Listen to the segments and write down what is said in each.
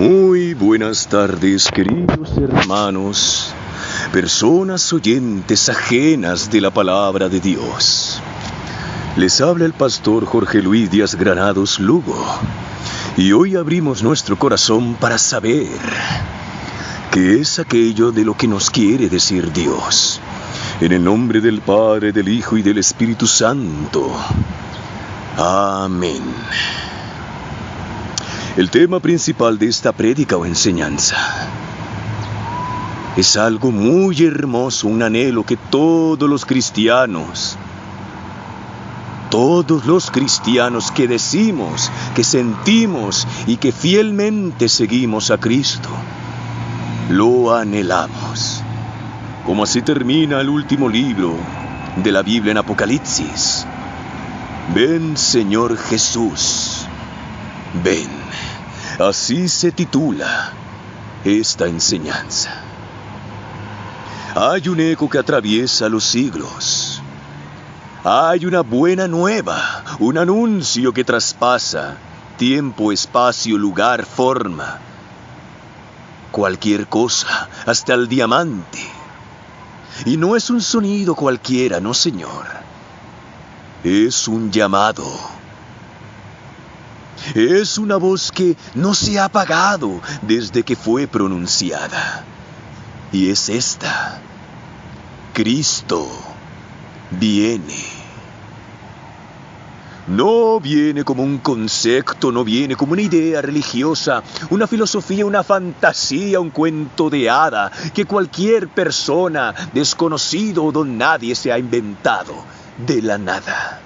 Muy buenas tardes, queridos hermanos, personas oyentes ajenas de la palabra de Dios. Les habla el pastor Jorge Luis Díaz Granados Lugo, y hoy abrimos nuestro corazón para saber qué es aquello de lo que nos quiere decir Dios. En el nombre del Padre, del Hijo y del Espíritu Santo. Amén. El tema principal de esta prédica o enseñanza es algo muy hermoso, un anhelo que todos los cristianos que decimos, que sentimos y que fielmente seguimos a Cristo, lo anhelamos. Como así termina el último libro de la Biblia en Apocalipsis. Ven, Señor Jesús, ven. Así se titula esta enseñanza. Hay un eco que atraviesa los siglos. Hay una buena nueva, un anuncio que traspasa tiempo, espacio, lugar, forma. Cualquier cosa, hasta el diamante. Y no es un sonido cualquiera, no, Señor. Es un llamado. Es una voz que no se ha apagado desde que fue pronunciada. Y es esta: Cristo viene. No viene como un concepto, no viene como una idea religiosa, una filosofía, una fantasía, un cuento de hada que cualquier persona, desconocido o don nadie se ha inventado de la nada.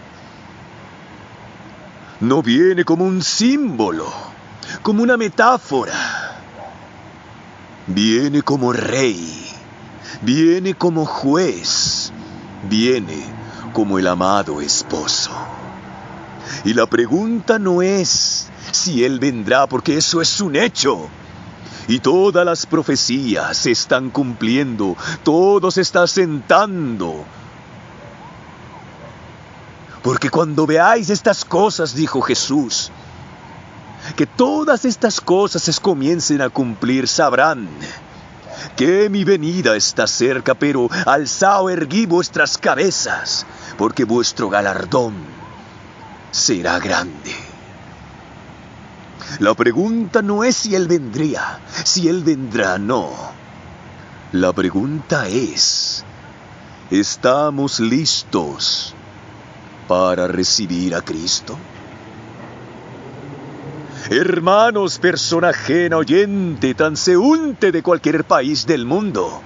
No viene como un símbolo, como una metáfora. Viene como rey, viene como juez, viene como el amado esposo. Y la pregunta no es si Él vendrá, porque eso es un hecho. Y todas las profecías se están cumpliendo, todo se está asentando. Porque cuando veáis estas cosas, dijo Jesús, que todas estas cosas se comiencen a cumplir, sabrán que mi venida está cerca, pero alzad, erguid vuestras cabezas, porque vuestro galardón será grande. La pregunta no es si Él vendría, si Él vendrá, no. La pregunta es, ¿estamos listos para recibir a Cristo? Hermanos, persona ajena, oyente, transeúnte de cualquier país del mundo,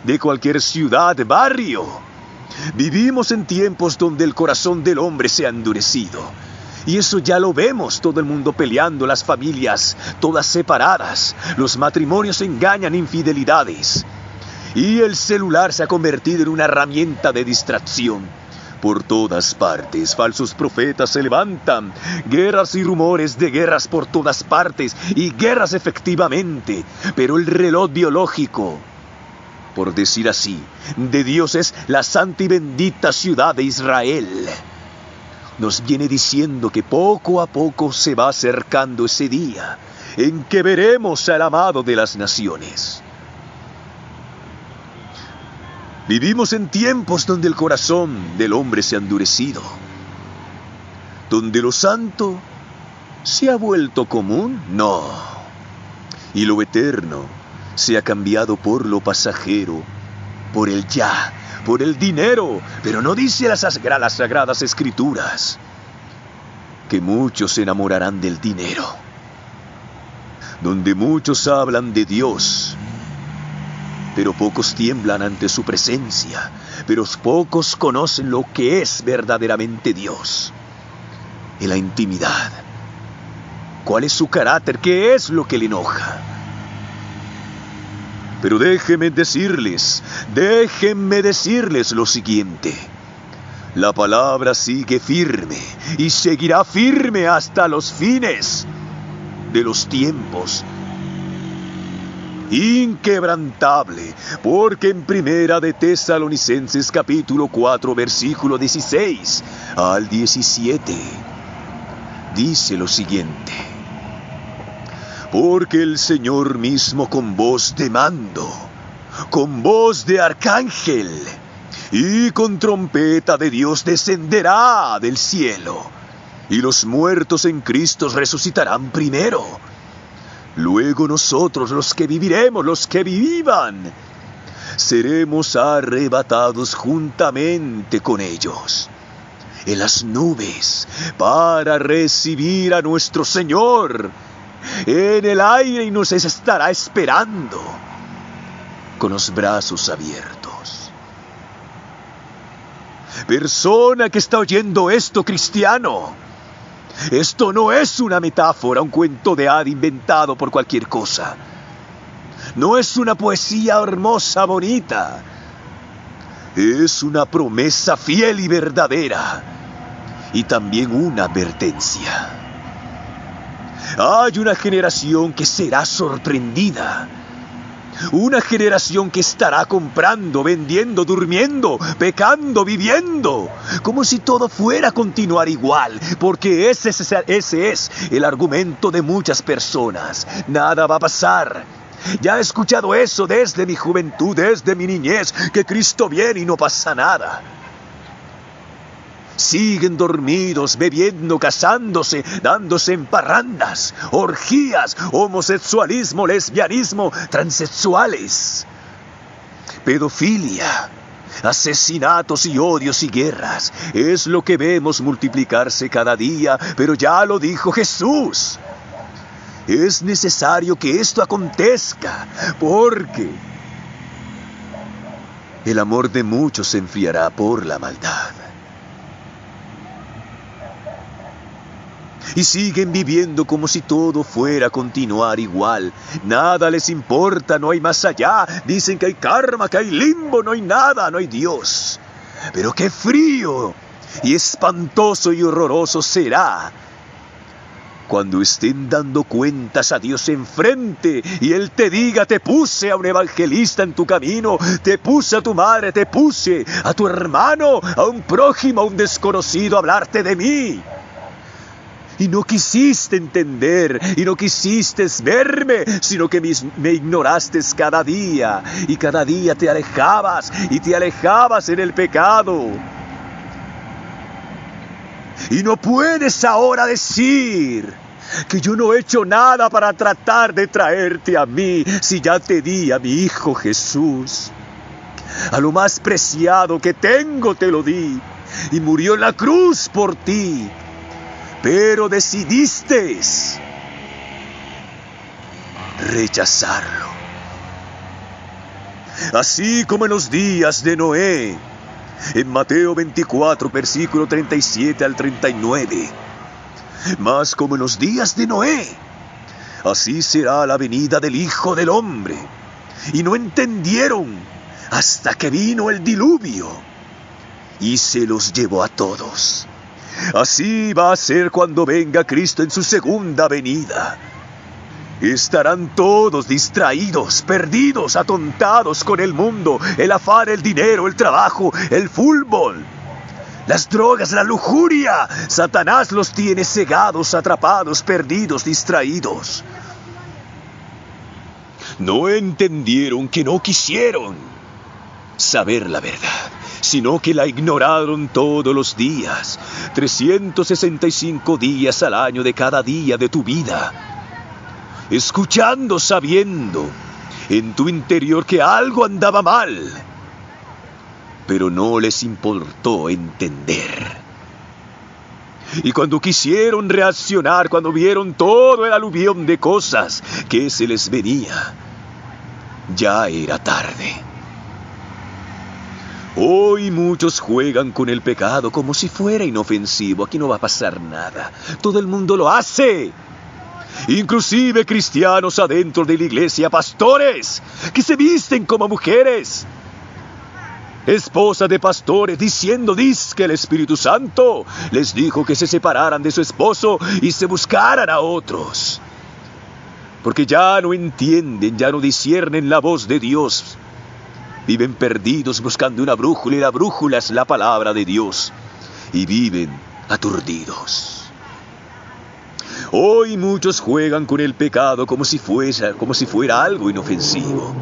de cualquier ciudad, barrio, vivimos en tiempos donde el corazón del hombre se ha endurecido. Y eso ya lo vemos, todo el mundo peleando, las familias todas separadas, los matrimonios engañan, infidelidades. Y el celular se ha convertido en una herramienta de distracción. Por todas partes, falsos profetas se levantan, guerras y rumores de guerras por todas partes, y guerras efectivamente, pero el reloj biológico, por decir así, de Dios es la santa y bendita ciudad de Israel. Nos viene diciendo que poco a poco se va acercando ese día en que veremos al amado de las naciones. Vivimos en tiempos donde el corazón del hombre se ha endurecido, donde lo santo se ha vuelto común, no, y lo eterno se ha cambiado por lo pasajero, por el ya, por el dinero. Pero no dice las sagradas escrituras que muchos se enamorarán del dinero, donde muchos hablan de Dios, pero pocos tiemblan ante su presencia, pero pocos conocen lo que es verdaderamente Dios. En la intimidad, ¿cuál es su carácter? ¿Qué es lo que le enoja? Pero déjenme decirles lo siguiente. La palabra sigue firme y seguirá firme hasta los fines de los tiempos. Inquebrantable, porque en Primera de Tesalonicenses capítulo 4 versículo 16 al 17 dice lo siguiente: porque el Señor mismo con voz de mando, con voz de arcángel y con trompeta de Dios descenderá del cielo, y los muertos en Cristo resucitarán primero. Luego nosotros, los que viviremos, los que vivan, seremos arrebatados juntamente con ellos en las nubes para recibir a nuestro Señor en el aire, y nos estará esperando con los brazos abiertos. Persona que está oyendo esto, cristiano, esto no es una metáfora, un cuento de hada inventado por cualquier cosa. No es una poesía hermosa, bonita. Es una promesa fiel y verdadera, y también una advertencia. Hay una generación que será sorprendida. Una generación que estará comprando, vendiendo, durmiendo, pecando, viviendo, como si todo fuera a continuar igual, porque ese es el argumento de muchas personas. Nada va a pasar. Ya he escuchado eso desde mi juventud, desde mi niñez, que Cristo viene y no pasa nada. Siguen dormidos, bebiendo, casándose, dándose en parrandas, orgías, homosexualismo, lesbianismo, transexuales, pedofilia, asesinatos y odios y guerras. Es lo que vemos multiplicarse cada día, pero ya lo dijo Jesús. Es necesario que esto acontezca, porque el amor de muchos se enfriará por la maldad. Y siguen viviendo como si todo fuera a continuar igual. Nada les importa, no hay más allá. Dicen que hay karma, que hay limbo, no hay nada, no hay Dios. Pero qué frío y espantoso y horroroso será cuando estén dando cuentas a Dios enfrente y Él te diga: te puse a un evangelista en tu camino, te puse a tu madre, te puse a tu hermano, a un prójimo, a un desconocido a hablarte de mí. Y no quisiste entender, y no quisiste verme, sino que me ignoraste cada día, y cada día te alejabas, y te alejabas en el pecado. Y no puedes ahora decir que yo no he hecho nada para tratar de traerte a mí, si ya te di a mi Hijo Jesús. A lo más preciado que tengo te lo di, y murió en la cruz por ti. Pero decidiste rechazarlo. Así como en los días de Noé, en Mateo 24, versículo 37 al 39. Mas como en los días de Noé, así será la venida del Hijo del Hombre. Y no entendieron hasta que vino el diluvio y se los llevó a todos. Así va a ser cuando venga Cristo en su segunda venida. Estarán todos distraídos, perdidos, atontados con el mundo, el afán, el dinero, el trabajo, el fútbol, las drogas, la lujuria. Satanás los tiene cegados, atrapados, perdidos, distraídos. No entendieron, que no quisieron saber la verdad, sino que la ignoraron todos los días, 365 días al año de cada día de tu vida, escuchando, sabiendo en tu interior que algo andaba mal, pero no les importó entender. Y cuando quisieron reaccionar, cuando vieron todo el aluvión de cosas que se les venía, ya era tarde. Hoy muchos juegan con el pecado como si fuera inofensivo. Aquí no va a pasar nada. Todo el mundo lo hace. Inclusive cristianos adentro de la iglesia, pastores que se visten como mujeres, esposa de pastores, diciendo: dice que el Espíritu Santo les dijo que se separaran de su esposo y se buscaran a otros, porque ya no entienden, ya no disciernen la voz de Dios. Viven perdidos buscando una brújula, y la brújula es la palabra de Dios, y viven aturdidos. Hoy muchos juegan con el pecado como si fuera algo inofensivo.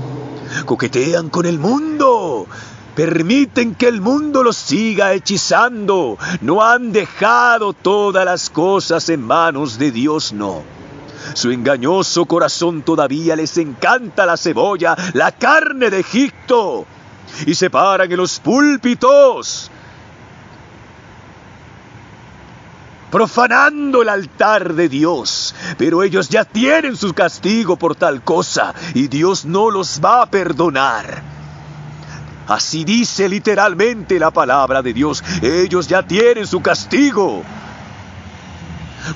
Coquetean con el mundo. Permiten que el mundo los siga hechizando. No han dejado todas las cosas en manos de Dios, no. Su engañoso corazón todavía les encanta la cebolla, la carne de Egipto. Y se paran en los púlpitos, profanando el altar de Dios. Pero ellos ya tienen su castigo por tal cosa, y Dios no los va a perdonar. Así dice literalmente la palabra de Dios. Ellos ya tienen su castigo.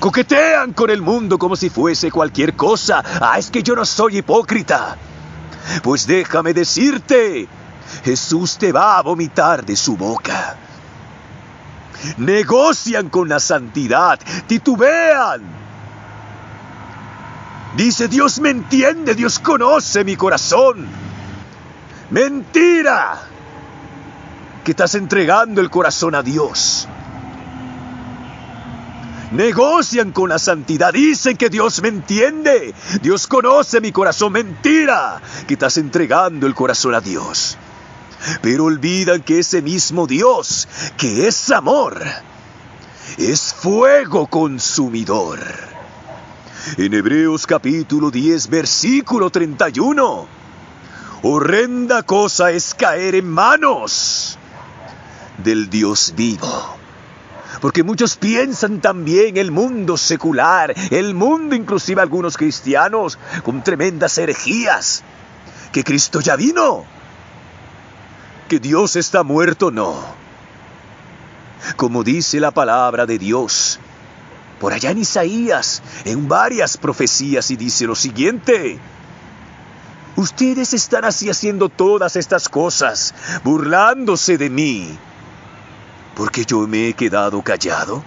Coquetean con el mundo como si fuese cualquier cosa. Es que yo no soy hipócrita. Pues déjame decirte, Jesús te va a vomitar de su boca. Negocian con la santidad, titubean. Dice: Dios me entiende, Dios conoce mi corazón. Mentira, que estás entregando el corazón a Dios. Negocian con la santidad, dicen que Dios me entiende, Dios conoce mi corazón. Mentira, que estás entregando el corazón a Dios. Pero olvidan que ese mismo Dios, que es amor, es fuego consumidor. En Hebreos capítulo 10, versículo 31, horrenda cosa es caer en manos del Dios vivo. Porque muchos piensan también, el mundo secular, el mundo, inclusive algunos cristianos, con tremendas herejías, que Cristo ya vino, que Dios está muerto. No. Como dice la palabra de Dios, por allá en Isaías, en varias profecías, y dice lo siguiente: ustedes están así haciendo todas estas cosas, burlándose de mí, porque yo me he quedado callado.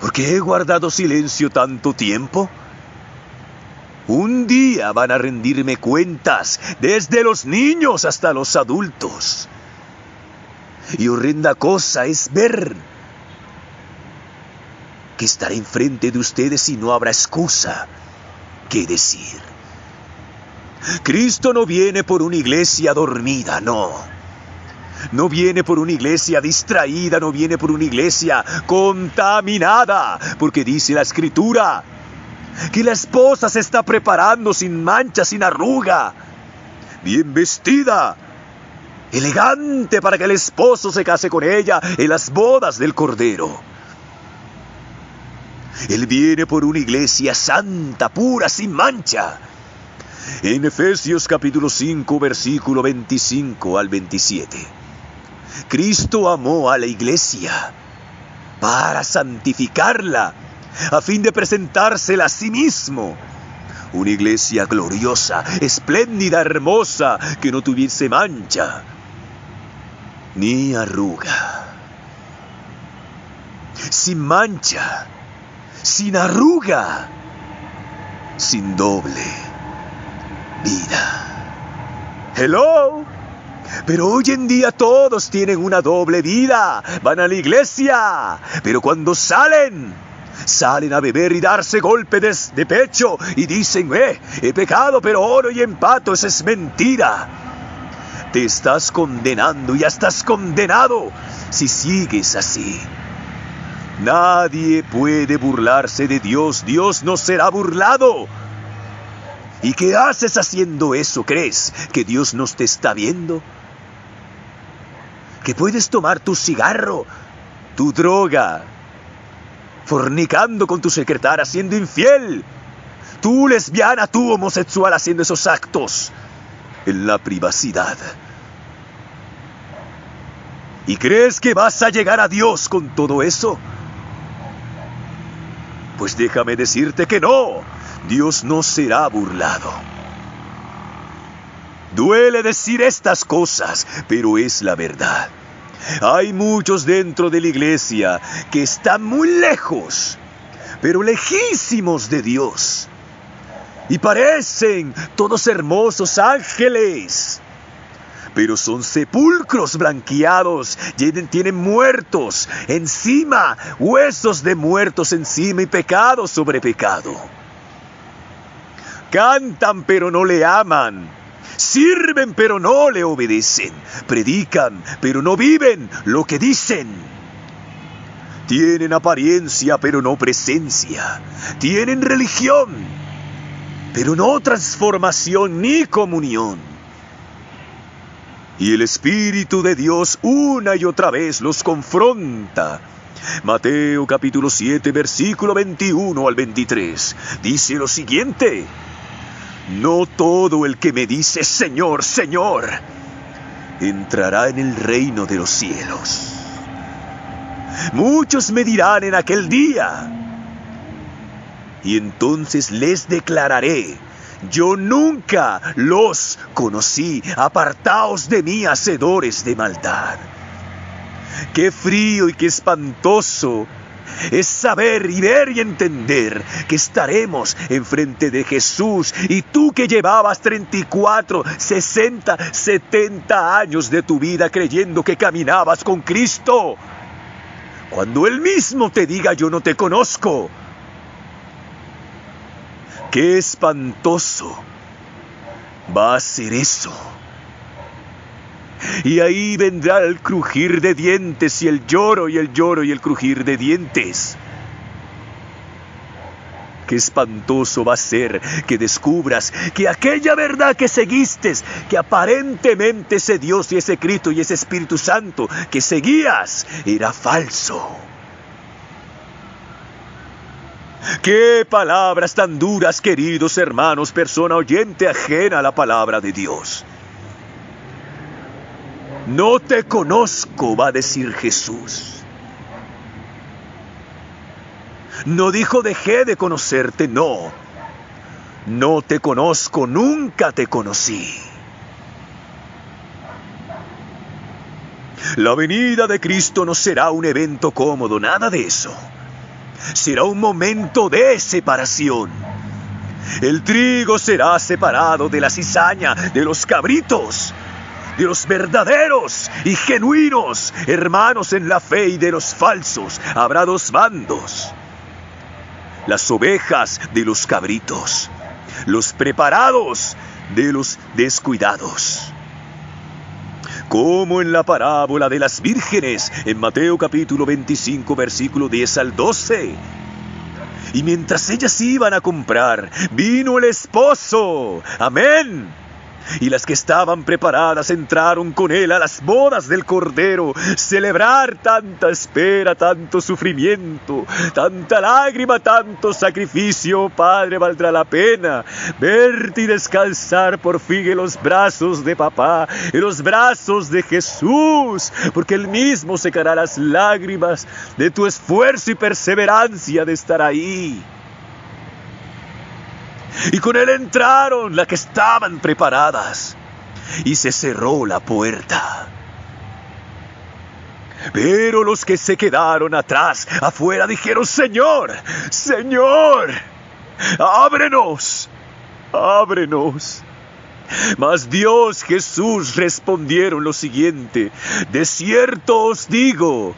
¿Por qué he guardado silencio tanto tiempo? Un día van a rendirme cuentas, desde los niños hasta los adultos. Y horrenda cosa es ver que estaré enfrente de ustedes y no habrá excusa que decir. Cristo no viene por una iglesia dormida, no. No viene por una iglesia distraída, no viene por una iglesia contaminada, porque dice la Escritura que la esposa se está preparando sin mancha, sin arruga, bien vestida, elegante, para que el esposo se case con ella en las bodas del Cordero. Él viene por una iglesia santa, pura, sin mancha. En Efesios capítulo 5, versículo 25 al 27. Cristo amó a la iglesia para santificarla, a fin de presentársela a sí mismo. Una iglesia gloriosa, espléndida, hermosa, que no tuviese mancha ni arruga. Sin mancha, sin arruga, sin doble vida. Hello. Pero hoy en día todos tienen una doble vida. Van a la iglesia, pero cuando salen a beber y darse golpes de pecho y dicen: he pecado, pero oro y empato. Eso es mentira. Te estás condenando, ya estás condenado si sigues así. Nadie puede burlarse de Dios. Dios no será burlado. ¿Y qué haces haciendo eso? ¿Crees que Dios no te está viendo? ¿Que puedes tomar tu cigarro, tu droga, fornicando con tu secretaria, siendo infiel, tú lesbiana, tú homosexual, haciendo esos actos en la privacidad? ¿Y crees que vas a llegar a Dios con todo eso? Pues déjame decirte que no. Dios no será burlado. Duele decir estas cosas, pero es la verdad. Hay muchos dentro de la iglesia que están muy lejos, pero lejísimos de Dios. Y parecen todos hermosos ángeles, pero son sepulcros blanqueados, tienen muertos encima, huesos de muertos encima y pecado sobre pecado. Cantan pero no le aman, sirven pero no le obedecen, predican pero no viven lo que dicen. Tienen apariencia pero no presencia, tienen religión pero no transformación ni comunión. Y el Espíritu de Dios una y otra vez los confronta. Mateo capítulo 7, versículo 21 al 23, dice lo siguiente: no todo el que me dice Señor, Señor, entrará en el reino de los cielos. Muchos me dirán en aquel día, y entonces les declararé: yo nunca los conocí, apartaos de mí, hacedores de maldad. Qué frío y qué espantoso es saber y ver y entender que estaremos enfrente de Jesús, y tú que llevabas 34, 60, 70 años de tu vida creyendo que caminabas con Cristo, cuando Él mismo te diga: yo no te conozco. ¡Qué espantoso va a ser eso! Y ahí vendrá el crujir de dientes y el lloro y el lloro y el crujir de dientes. ¡Qué espantoso va a ser que descubras que aquella verdad que seguiste, que aparentemente ese Dios y ese Cristo y ese Espíritu Santo que seguías, era falso! ¡Qué palabras tan duras, queridos hermanos, persona oyente ajena a la palabra de Dios! No te conozco, va a decir Jesús. No dijo dejé de conocerte, no. No te conozco, nunca te conocí. La venida de Cristo no será un evento cómodo, nada de eso. Será un momento de separación. El trigo será separado de la cizaña, de los cabritos, de los verdaderos y genuinos hermanos en la fe y de los falsos. Habrá dos bandos: las ovejas de los cabritos, los preparados de los descuidados. Como en la parábola de las vírgenes, en Mateo capítulo 25, versículo 10 al 12. Y mientras ellas iban a comprar, vino el esposo. ¡Amén! Y las que estaban preparadas entraron con él a las bodas del Cordero. Celebrar tanta espera, tanto sufrimiento, tanta lágrima, tanto sacrificio, Padre, valdrá la pena verte y descansar por fin en los brazos de papá, en los brazos de Jesús, porque Él mismo secará las lágrimas de tu esfuerzo y perseverancia de estar ahí. Y con él entraron las que estaban preparadas, y se cerró la puerta. Pero los que se quedaron atrás, afuera, dijeron: Señor, Señor, ábrenos, ábrenos. Mas Dios, Jesús, respondieron lo siguiente: de cierto os digo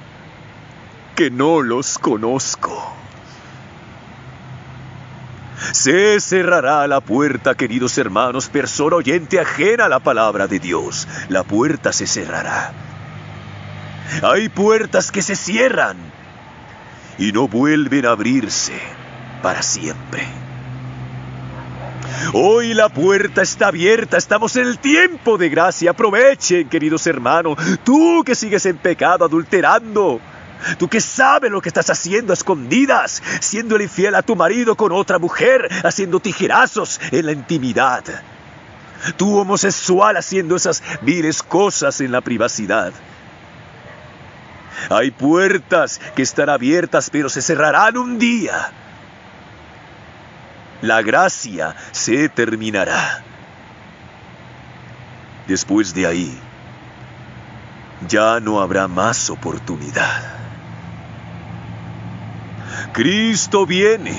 que no los conozco. Se cerrará la puerta, queridos hermanos, persona oyente ajena a la palabra de Dios. La puerta se cerrará. Hay puertas que se cierran y no vuelven a abrirse para siempre. Hoy la puerta está abierta, estamos en el tiempo de gracia. Aprovechen, queridos hermanos, tú que sigues en pecado, adulterando, tú que sabes lo que estás haciendo a escondidas, siendo infiel a tu marido con otra mujer, haciendo tijerazos en la intimidad. Tú homosexual haciendo esas viles cosas en la privacidad. Hay puertas que están abiertas, pero se cerrarán un día. La gracia se terminará. Después de ahí, ya no habrá más oportunidad. Cristo viene,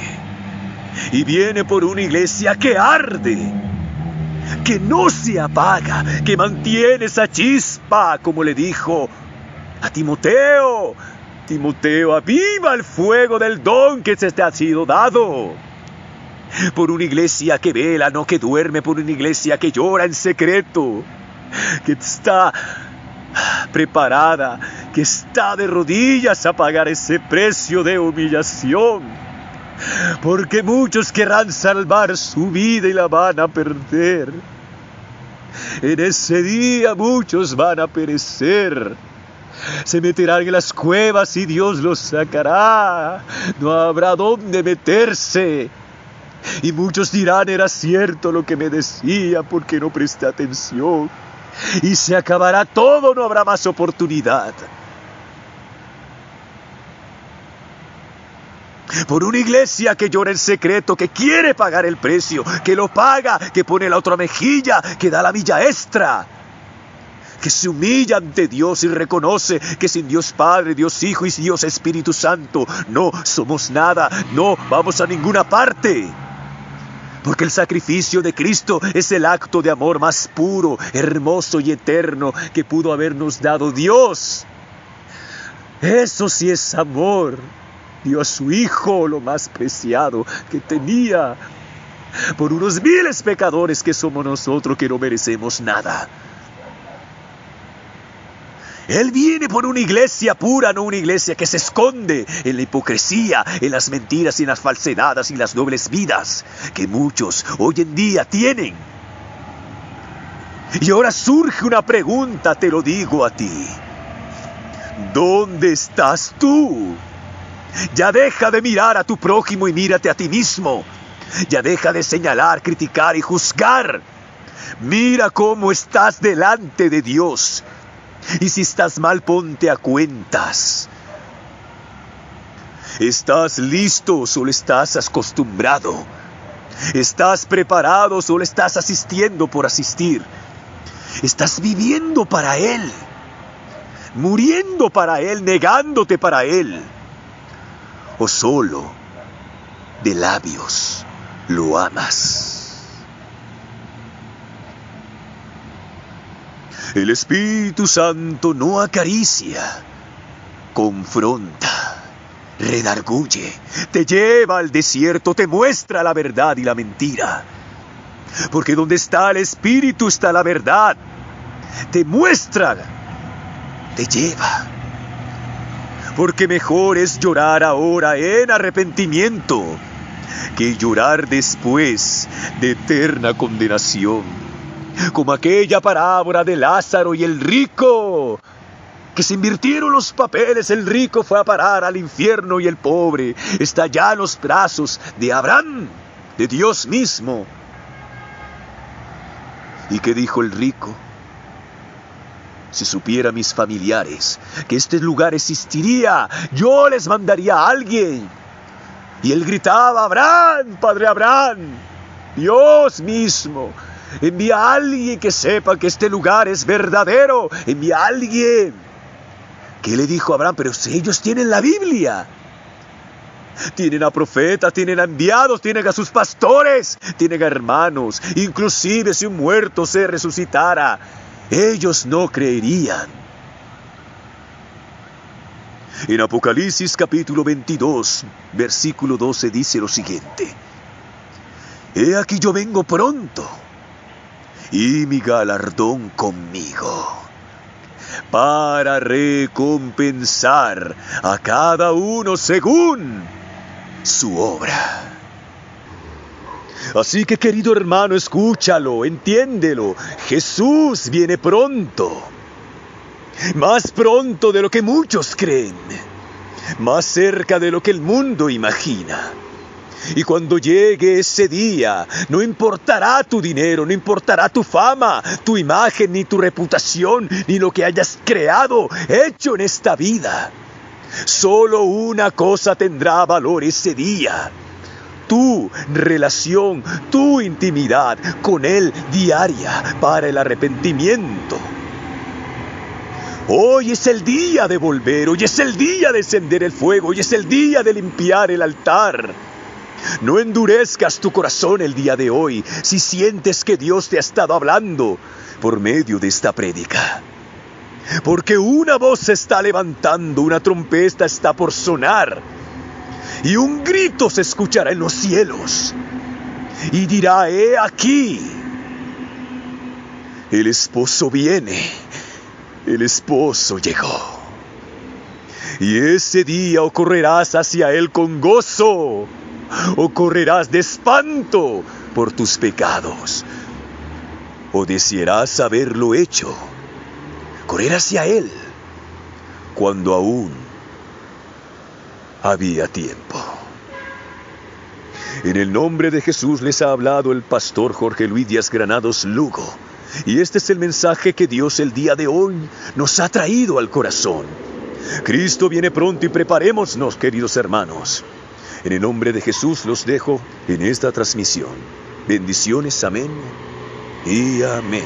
y viene por una iglesia que arde, que no se apaga, que mantiene esa chispa, como le dijo a Timoteo. Timoteo, aviva el fuego del don que se te ha sido dado. Por una iglesia que vela, no que duerme, por una iglesia que llora en secreto, que está preparada, que está de rodillas a pagar ese precio de humillación. Porque muchos querrán salvar su vida y la van a perder. En ese día muchos van a perecer. Se meterán en las cuevas y Dios los sacará. No habrá dónde meterse. Y muchos dirán, era cierto lo que me decía porque no presté atención. Y se acabará todo, no habrá más oportunidad. Por una iglesia que llora en secreto, que quiere pagar el precio, que lo paga, que pone la otra mejilla, que da la milla extra, que se humilla ante Dios y reconoce que sin Dios Padre, Dios Hijo y Dios Espíritu Santo no somos nada, no vamos a ninguna parte. Porque el sacrificio de Cristo es el acto de amor más puro, hermoso y eterno que pudo habernos dado Dios. Eso sí es amor. Dio a su Hijo lo más preciado que tenía por unos viles pecadores que somos nosotros, que no merecemos nada. Él viene por una iglesia pura, no una iglesia que se esconde en la hipocresía, en las mentiras y en las falsedades y las dobles vidas que muchos hoy en día tienen. Y ahora surge una pregunta, te lo digo a ti. ¿Dónde estás tú? Ya deja de mirar a tu prójimo y mírate a ti mismo. Ya deja de señalar, criticar y juzgar. Mira cómo estás delante de Dios. Y si estás mal, ponte a cuentas. ¿Estás listo o solo estás acostumbrado? ¿Estás preparado o solo estás asistiendo por asistir? ¿Estás viviendo para Él? ¿Muriendo para Él? ¿Negándote para Él? ¿O solo de labios lo amas? El Espíritu Santo no acaricia, confronta, redarguye, te lleva al desierto, te muestra la verdad y la mentira. Porque donde está el Espíritu está la verdad. Te muestra, te lleva. Porque mejor es llorar ahora en arrepentimiento que llorar después de eterna condenación. Como aquella parábola de Lázaro y el rico, que se invirtieron los papeles. El rico fue a parar al infierno y el pobre está ya en los brazos de Abraham, de Dios mismo. ¿Y qué dijo el rico? Si supiera mis familiares que este lugar existiría, yo les mandaría a alguien. Y él gritaba, Abraham, padre Abraham, Dios mismo, envía a alguien que sepa que este lugar es verdadero. Envía a alguien. ¿Qué le dijo Abraham? Pero si ellos tienen la Biblia. Tienen a profetas, tienen a enviados, tienen a sus pastores, tienen a hermanos. Inclusive si un muerto se resucitara, ellos no creerían. En Apocalipsis capítulo 22, versículo 12 dice lo siguiente. He aquí yo vengo pronto, y mi galardón conmigo, para recompensar a cada uno según su obra. Así que, querido hermano, escúchalo, entiéndelo. Jesús viene pronto, más pronto de lo que muchos creen, más cerca de lo que el mundo imagina. Y cuando llegue ese día, no importará tu dinero, no importará tu fama, tu imagen, ni tu reputación, ni lo que hayas creado, hecho en esta vida. Solo una cosa tendrá valor ese día: tu relación, tu intimidad con Él diaria para el arrepentimiento. Hoy es el día de volver, hoy es el día de encender el fuego, hoy es el día de limpiar el altar. No endurezcas tu corazón el día de hoy si sientes que Dios te ha estado hablando por medio de esta prédica. Porque una voz se está levantando, una trompeta está por sonar, y un grito se escuchará en los cielos, y dirá: he aquí, el esposo viene, el esposo llegó. Y ese día o correrás hacia él con gozo, o correrás de espanto por tus pecados, o desearás haberlo hecho, correr hacia él cuando aún había tiempo. En el nombre de Jesús les ha hablado el pastor Jorge Luis Díaz Granados Lugo, y este es el mensaje que Dios el día de hoy nos ha traído al corazón. Cristo viene pronto y preparémonos, queridos hermanos. En el nombre de Jesús los dejo en esta transmisión. Bendiciones, amén y amén.